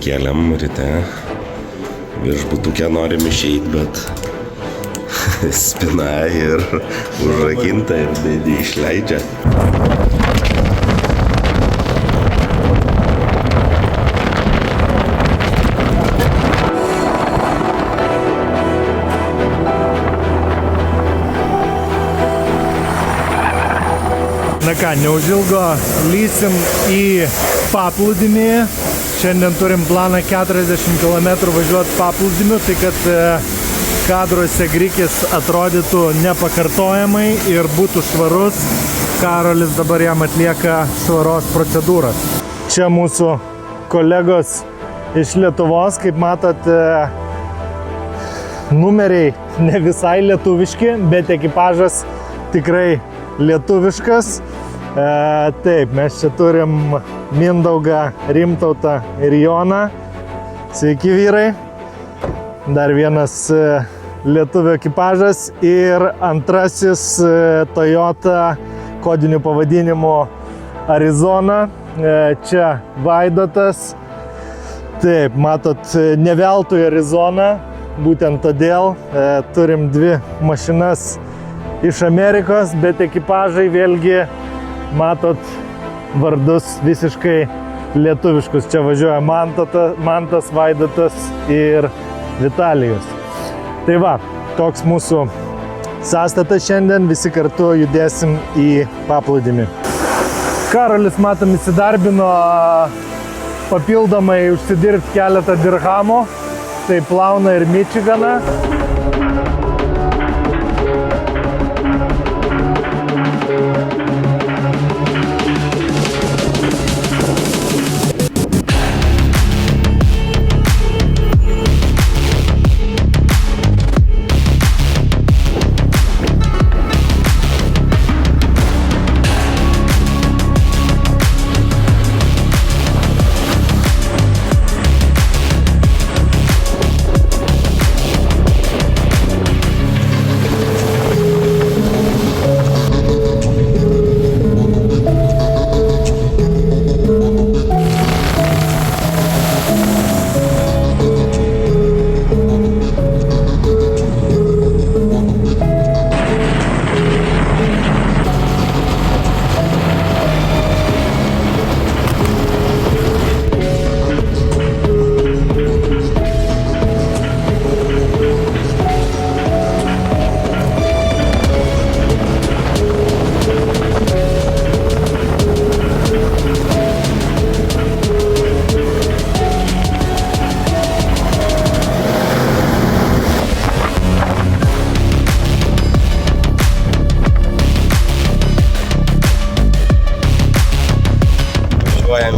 atsikėlėm ryte, viešbutuke norim išeit, bet spina ir užrakinta ir dėdė išleidžia. Na ką, neužilgo lysim į paplūdimį. Šiandien turim planą 40 km važiuoti paplūdimiu, tai kad kadruose Grikis atrodytų nepakartojamai ir būtų švarus. Karolis dabar jam atlieka švaros procedūras. Čia mūsų kolegos iš Lietuvos, kaip matot, numeriai ne visai lietuviški, bet ekipažas tikrai lietuviškas. Taip, mes čia turim Mindaugą, Rimtautą ir Joną. Sveiki vyrai. Dar vienas lietuvių ekipažas ir antrasis Toyota kodiniu pavadinimu Arizona. Čia Vaidotas. Taip, matot, ne veltui Arizona. Būtent todėl turim dvi mašinas iš Amerikos, bet ekipažai vėlgi, matot, vardus visiškai lietuviškus. Čia važiuoja Mantas, Vaidotas ir Vitalijus. Tai va, toks mūsų sąstatas šiandien, visi kartu judėsim į paplūdimį. Karolis, matom, įsidarbino papildomai užsidirbti keletą dirhamų, tai plauna ir Michiganą.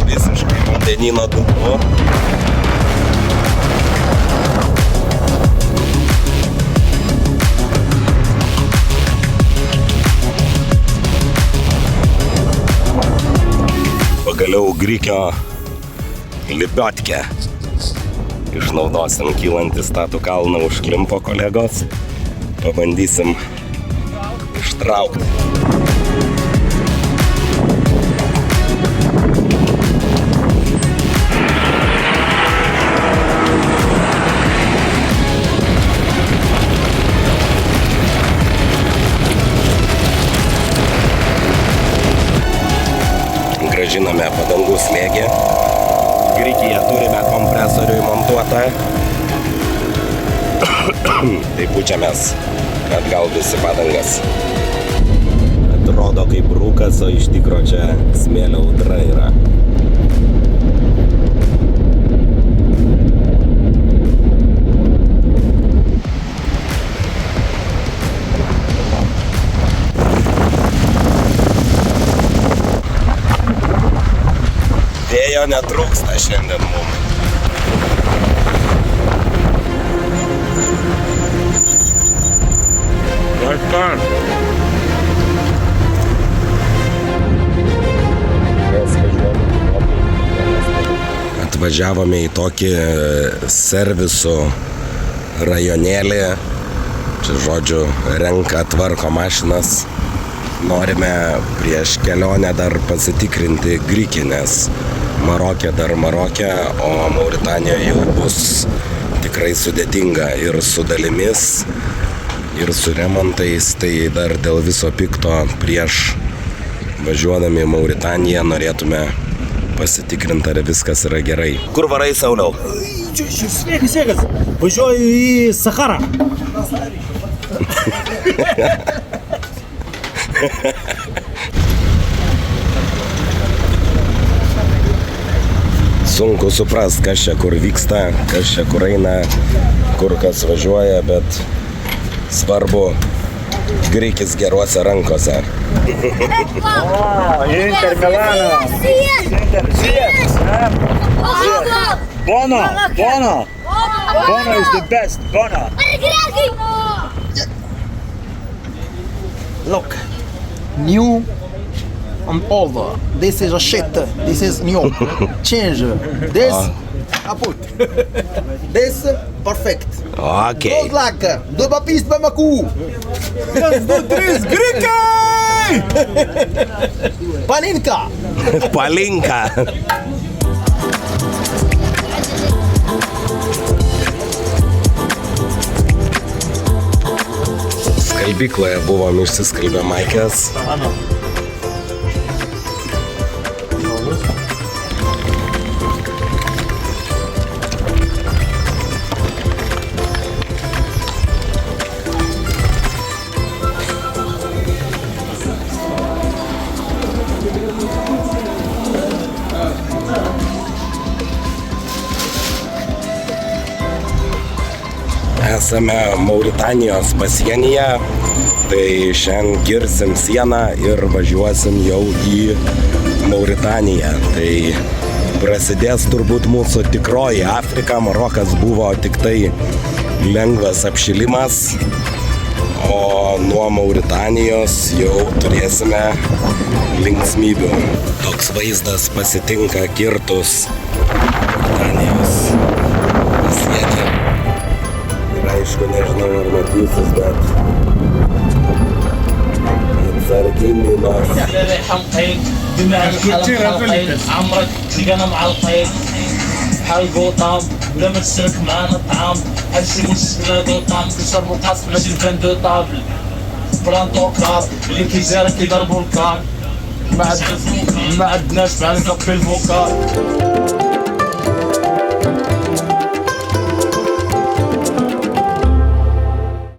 Visiškai vandenyno dugnu. Pagaliau Grikio libiotkę išnaudosim kylantį statų kalną, užklimpo kolegos. Pabandysim ištraukti. Grąžiname padangų slėgį. Grikyje turime kompresorių įmontuotą. Tai pučiamės atgal visi padangas. Atrodo kaip rūkas, o iš tikro čia smėlio audra yra. Vėjo netrūksta šiandien mums. Atvažiavome į tokį servisų rajonėlį. Čia, žodžiu, renka, tvarko mašinas. Norime prieš kelionę dar pasitikrinti Grikį, nes Marokė dar Marokė, o Mauritanijoje jau bus tikrai sudėtinga ir su dalimis, ir su remontais. Tai dar dėl viso pikto prieš važiuodami į Mauritaniją norėtume pasitikrinti, ar viskas yra gerai. Kur varai, Sauliau? Sveikas. Važiuoju į Saharą. Sunku suprast, kas čia kur vyksta, kas čia kur eina, kur kas važiuoja, bet svarbu, grikis geruose rankose. Inter Milano. Bono. Bono is the best. Bono. Look, new and old. This is a shit. This is new. Change. This, I put. This, perfect. Ok. Good luck. Double piste Bamako. 1, 2, 3, Grika! Paninka. Palinka. Skalbykloje buvom išsiskalbę maikes. Esame Mauritanijos pasienyje, tai šiandien kirsim sieną ir važiuosim jau į Mauritaniją. Tai prasidės turbūt mūsų tikroji Afrika. Marokas buvo tik tai lengvas apšilimas, o nuo Mauritanijos jau turėsime linksmybių. Toks vaizdas pasitinka kirtus Mauritanijos pasienį. Aišku, nežinau, ar matysis, bet atsargingai nors. حلقين دماغ حلقين عمرك تلقانا معلقين حلقوا طعم ولما تشترك معانا الطعام هالشي مشكلة دو طعم تشربوا قاس ماشي الفن دو طابل برانتو كار اللي كيجارك يضربوا الكار ما عندناش معانا نكبي الفوكار